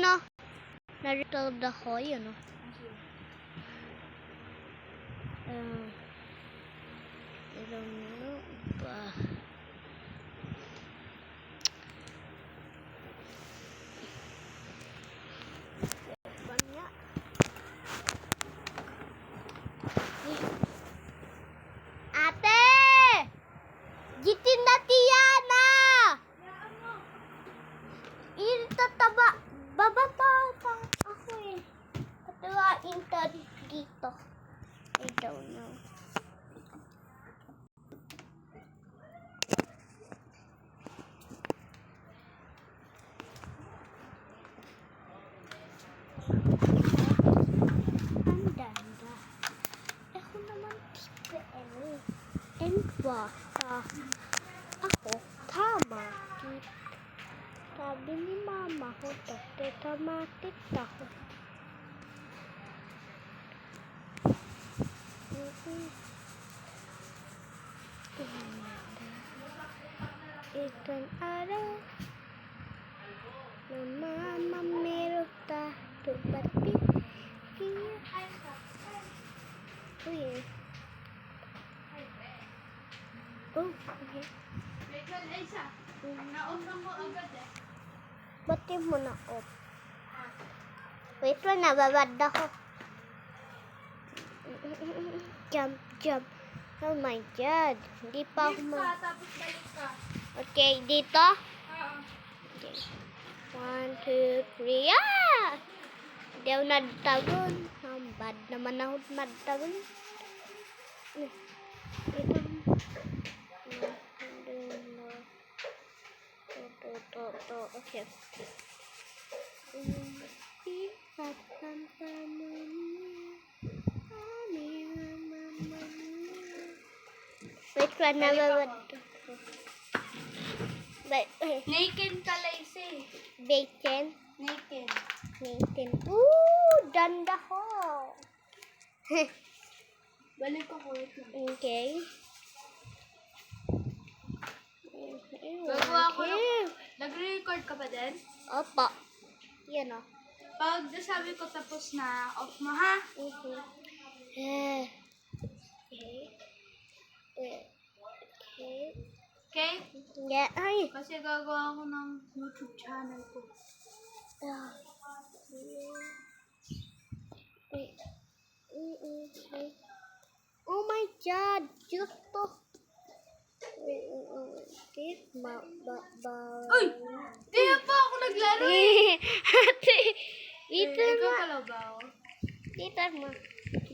Yun o. Narito ako. Yun o. Ilang ba? Ate! Gitin na Tiana! Itataba. Bababa pa ako eh. Patawain ka dito. I don't know. Ang ganda. Ako naman tipo and basta. Ako, tama. Sabi ni mama ko, tamatit ako. Ikan araw na mama meron ta tupati kaya okay. Ba't mo na off? Wait lang, nababad ako. Jump. Oh my God. Hindi pa ako tapos balik ka. Okay, dito? Okay. 1, 2, 3. Ah! Hindi ako nagtagon. Ang bad naman ako magtagon. Ito. Okay. Wait, nababad. Naked ka, Lacey. Bacon. Naked. Danda ko. Balik ko ko. Okay. Gagawa ko lang. Nagre-record ka pa din? Opo. Yan o. Pag nasabi ko tapos na, off mo ha? Okay. Okay? Yeah. Ay. Kasi gagawa ko ng YouTube channel ko. Oh my God. Justo. Uy! Di na pa ako naglaro eh! Ate, dito Ikaw na. pala ba ako? Dito mo.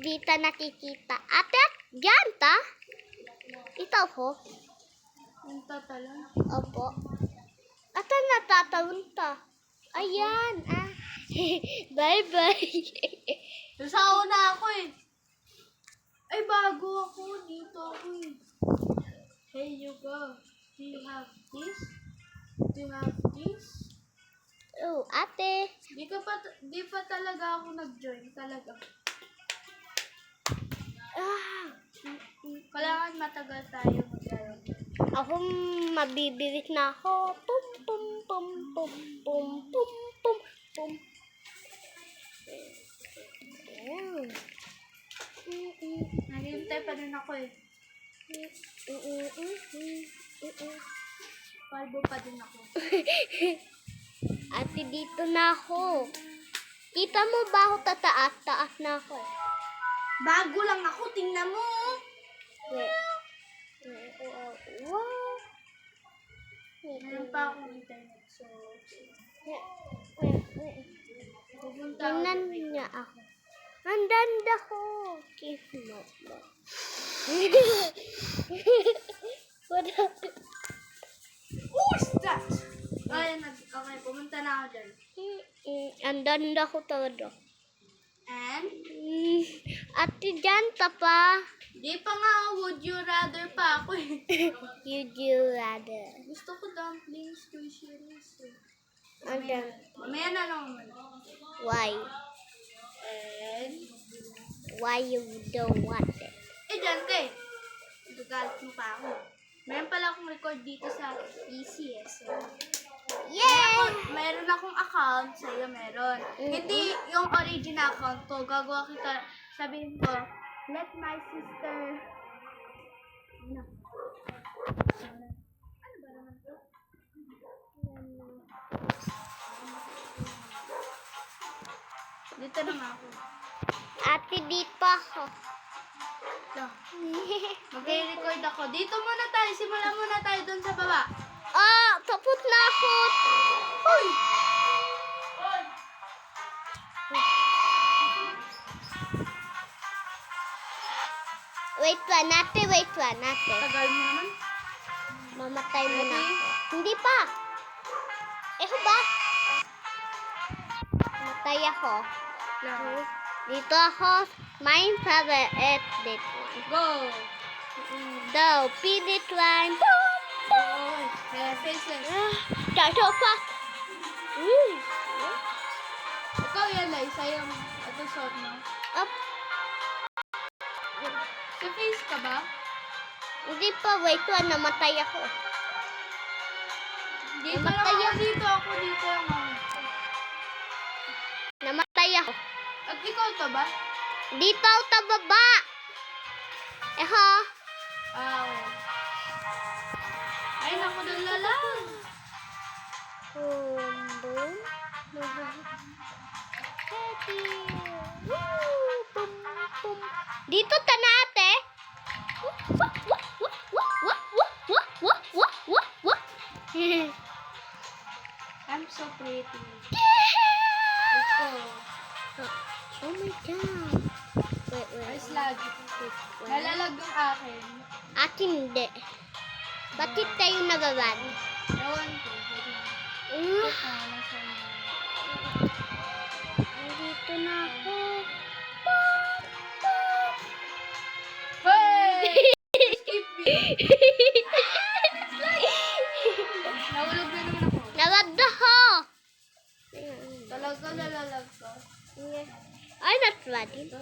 Dito nakikita. Ate, dyan ta? Ito po. Yung tatala. Opo. Ate, natatawin ta. Ayan. Bye-bye. Nasa una ako eh. Ay, bago ako. Dito ako eh. Hey, you go. Do you have this? Do you have this? Oh, ate. Di pa talaga ako nag-join. Talaga. Kailangan matagal tayo maglaro. Ako mabibirit na ako. Pum pum pum pum pum pum pum pum. Naghihintay pa rin ako eh. Palbo pa din ako. Ate, dito na ako. Kita mo ba ako tataas? Taas na ako. Bago lang ako. Tingnan mo. Wow. Meron pa akong internet. So, pupunta ako. Tingnan niya ako. Ang danda ko. Kiss mo ba? What happened? Who's that? Okay, pumunta na ako dyan. Ang danda ko talaga. And? Ate, dyan ta pa. Di pa nga, would you rather pa ako eh. Would you rather? Gusto ko dumplings, squishy eh. Mamaya Mamaya na lang muna. Why? And? Why you don't want it? Dante. Gagalit mo pa ako. Meron pala akong record dito sa ECS. Yeah! May meron akong account, sa'yo meron. Hindi yung original account ko. Gagawa kita, sabihin ko, let my sister... Ano? Ano ba naman to? Dito na nga ako. Ate, dito ako. Ito. Mag-record ako. Dito muna tayo. Simulan muna tayo dun sa baba. Oh, tapos na ako. Uy! Wait one, ate, wait one, ate. Tagal mo naman. Mamatay mo na Ready? ako. Hindi pa. Eh, ba? Matay ako. Dito ako. Mine favorite at this one. Go! The pidit one. Oy! Kaya faceless. Dito pa. Ikaw yan, Lai. Sayang. Ito short mo. Up. Sa face ka ba? Hindi pa, wait one, namatay ako. Dito Namatay lang ako. ako. Dito ako. Dito lang ako. Namatay ako. At ikaw to ba? Dito ako sa baba. Eho. Okay. Ay, naku, dala. Boom. Dito tanate. I'm so pretty. Oh my god. Wait. Ay, slag. Nalalag yung akin. Akin hindi. Bakit tayo nababan? Ewan ko. Nasa Dito na ako. Hey! Skip me. Nahulog na naman ako. Nawag na ako. Talaga nalalag ka. I'm not ready.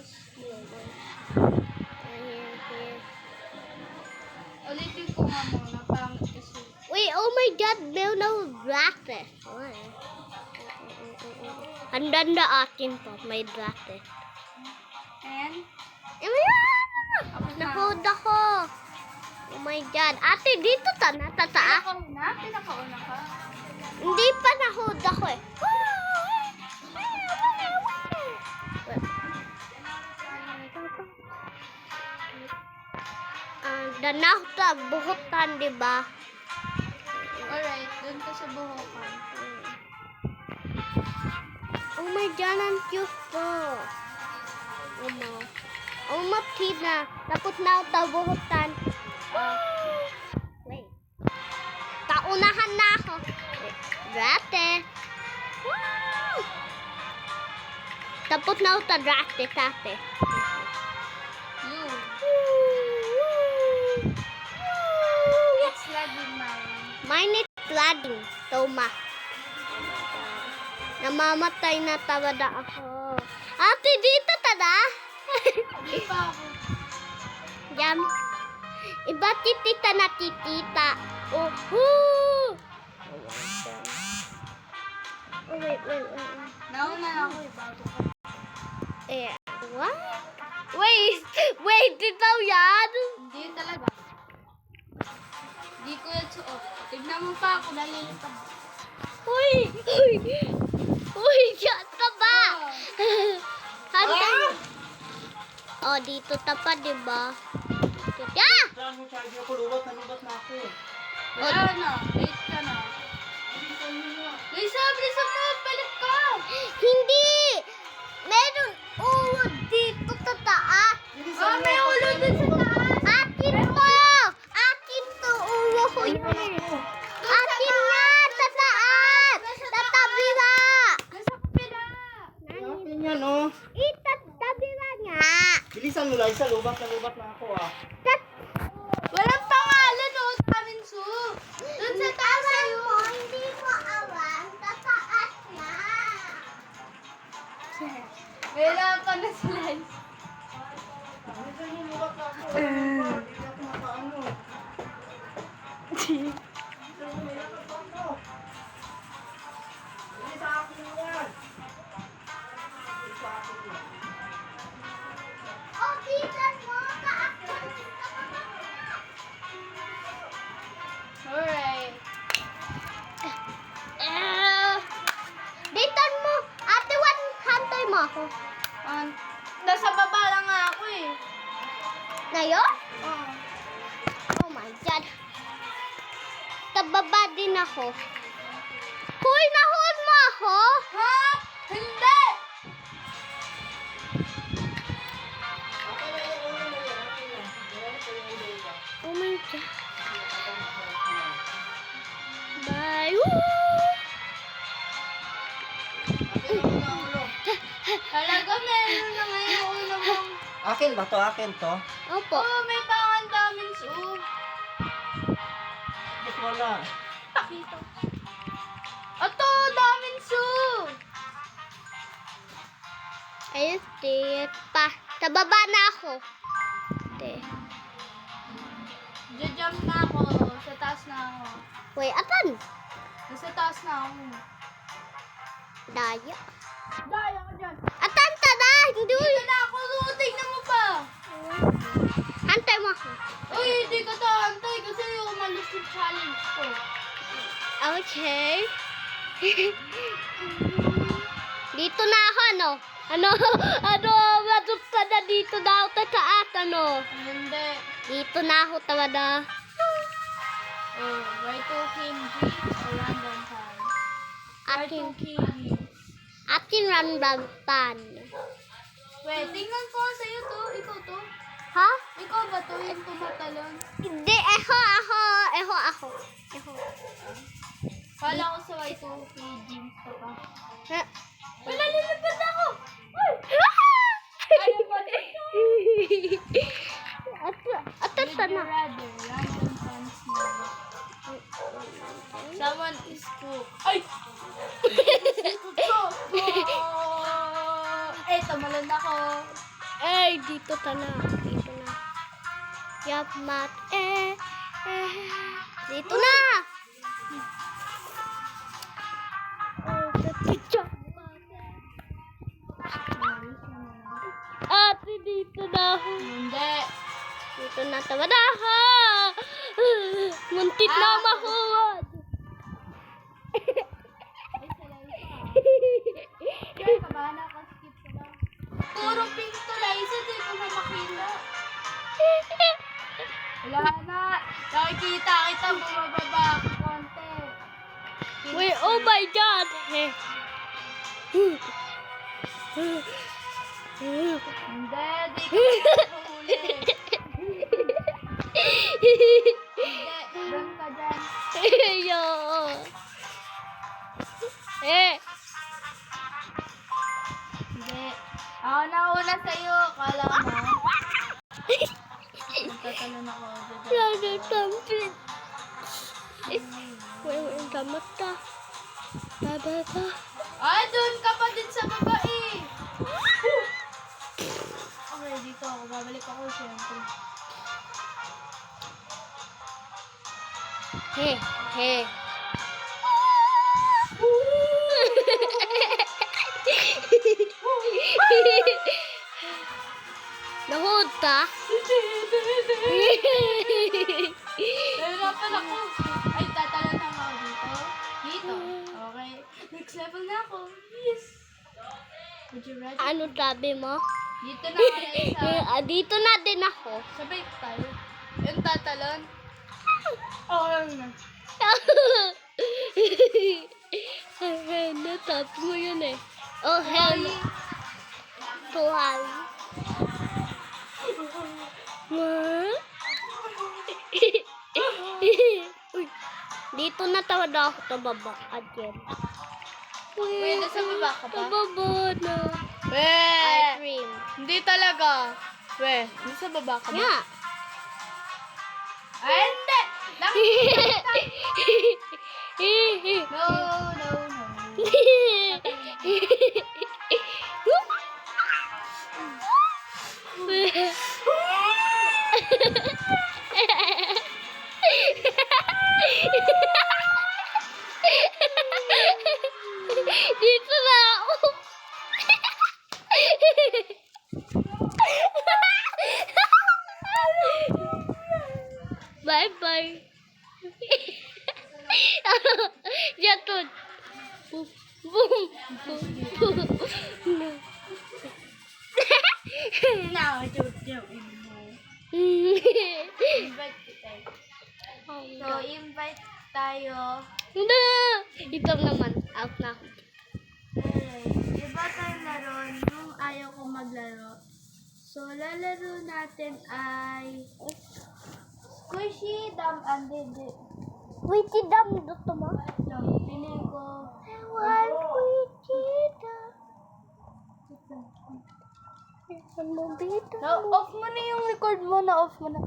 Ulitin ko nga muna. Pangit kasi. Wait, oh my god, meron ako glasses. Andan na akin po, may glasses. And? Nahood ako. Oh my god. Ate, dito ta natataas. Pinakauna ka? Hindi pa nahood ako eh. Danaw ta, buhutan, di ba? Alright, dun ka sa buhokan. Oh my god, ang cute po. Oh no. Oh, mapid na. Tapos na ta, buhutan. Wait. Taunahan na ako. Drate. Wow! Tapos na ta, drate, tate. You. It's lagging mine. Mine is flooding. Toma. Namamatay na tawada ako. Ate, dito tada. Hindi pa ako. Jam. Iba titita na titita. Oh, woo! Oh, wait. Nauna na ako bago ka. Eh, what? Wait, ikaw yan? Hindi talaga. Hindi ko yan suot. Tignan mo pa ako, nalilipad. Uy, dyan ka ba? Handa. Oh, dito tapa, di ba? Yeah! Saan mo charge ako? Lubat na ako. Wala na, late ka na. Lisa, bilisan mo, balik ka. Hindi! Meron ulo dito sa taas. May ulo dun sa taas. Akin to! Akin to, ulo ko yun. Akin nga, sa taas! Sa tabi ba? Nasa kapila. Akin yan, oh. Itatabi ba nga? Bilisan mo, Liza. Lubat na ako, ah. Walang pangalan, oh, Tamin Su. Dun sa taas sa'yo. Hindi mo awan, sa taas na. Kailangan ka na si Liza. Bilisan mo, lubat na ako. Hindi ako makaano. Bilisan mo, nilakad pa ako. ako. Nasa baba lang nga ako eh. Ngayon? Oo. Oh my God. Tababa din ako. Hoy, nahon mo ako? Ha? Hindi! Oh my God. Bye. Woo! Talaga meron na ngayon ulo mong... Akin ba to? Akin to? Opo. Oo, may pangan daming soup. Ba't wala? Pakita. Ato, daming soup. Ayun, tit pa. Tababa na ako. Te. Jajump na ako. Sa taas na ako. Wait, atan? Nasa taas na ako. Daya. Daya ka dyan. Atan, tada! Hindi. Dito na ako. Tingnan mo pa. Antay mo ako. Uy, hindi ka taantay kasi umalis yung challenge ko. Okay. Dito na ako, ano? Ano? Matuta na dito na ako taas, ano? Hindi. Dito na ako, tawa na. Oh, right to King G or random time? Right to Akin, King G. akin random pan. Wait, tingnan ko sa'yo to. Ikaw to. Ha? Ikaw ba to yung tumatalon? Hindi, ako. Kala ko sa right to King G ka pa. Ha? Wala, nilipad ako! Atas Would you na. rather random time smell? Someone is cook. Ay! Eh, tumalon ako. Ay, dito na. Dito na. Yup, mat. Dito na. Oh, picture. Ate, dito na ako. Hindi. Dito na, tawa na ako. Muntik na mahuwad. Kaya kabahan ako, skip ko lang. Puro pink to, Liza. Di ko na makita. Wala na. Nakikita kita, bumababa ako konti. Wait, oh my God. Hindi, di ko nakahuli. Hindi, doon ka dyan. Yo. Hindi. Ako na una sa'yo. Kala mo. Nagtatalon ako. Lalo tampin. Wait, damot ka. Baba. Ay, doon ka pa din sa baba eh. Okay, dito ako. Babalik ako siyempre. He. Nahod ka? Nahirapan ako. Ay, tatalon na ako dito. Dito. Okay. Next level na ako. Yes. Would you rather? Ano sabi mo? Dito na kaya sa... Dito na din ako. Sabay tayo. Yung tatalon. Okay na. Natap mo yun eh. Oh, hell. Tuhal. Uy, dito na tawad ako sa baba. Again. Wait, nasa baba ka ba? Sa baba na. Weh! I dream. Hindi talaga. Weh, nasa baba ka ba? Yeah. Ay, hindi! No, no, no. Dito na ako. Bye-bye. Jatun. Boom. Boom. Boom. Now, joke mo. Invite kita. So, invite tayo. Hindi! Ikaw naman. Out na ako. Iba tayo laro nung ayaw ko maglaro. So, lalaro natin ay Squishy Dam and Dede. Wait, si Dam dito mo? No, piling ko. I want Wichita. Ano dito? No, off mo na yung record mo na. Off mo na.